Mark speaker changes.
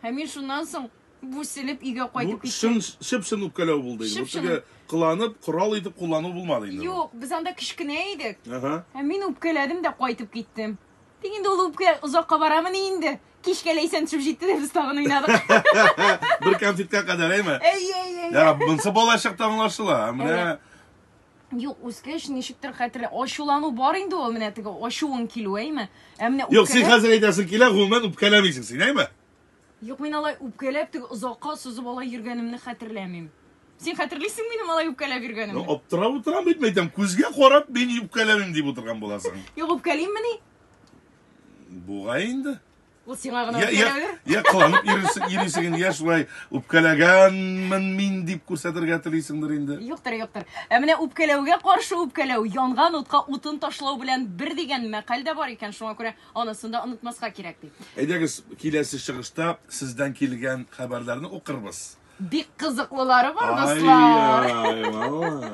Speaker 1: Hemen şundan soň bu silip iýe goýup
Speaker 2: gitdim. Şıp-şın öpkelew boldy. Bu kılanıp, kural edip kullanıp bulmadı indi.
Speaker 1: Yok, biz anda kiçkine idik.
Speaker 2: Hemen
Speaker 1: öpkeledim de goýup gittim. Degende ol öpke uzakka baramyn indi. Kişkeleysen çürüp gitti de biz tagyn oynadyk.
Speaker 2: Bir konfetga kadar emi?
Speaker 1: Ey.
Speaker 2: Ya bunsa bolaşakda anlaşıla. Mine
Speaker 1: Yok, uzkeş nişiktir hatırla. Aşulanu bar indi ol mine tege. Aşuun kilo eymi?
Speaker 2: Yok, sen hazır edesin kilo, gulman öpkelemeysin sen eymi?
Speaker 1: Yok, men alay öpkelep tege uzakka süzüp alay yürgenimni hatırlamayım. Sen hatırlysın benim alay öpkelep yürgenimni?
Speaker 2: Oturam bitmeydim. Kuzga korap beni öpkelemeyim deyip oturgan bolasın.
Speaker 1: Yok, öpkeleyim mi ne?
Speaker 2: Buğa indi.
Speaker 1: O sen ağına öpkelebilir.
Speaker 2: Ya kılanıp yürüsün ya şulay öpkelegan min deyip kursatirga tiliysindir indi.
Speaker 1: Yoktur. Emine öpkelewge karşı öpkelew, yangan otka utun taşlaw bilen bir degen maqalda bar eken, şoňa görä anasında unutmaska kerak deyip.
Speaker 2: Edegiz kilesi çıkışta sizden kelgen haberlerini okuruz.
Speaker 1: Bik kızıklılары var dostlar.
Speaker 2: Ay vallahi.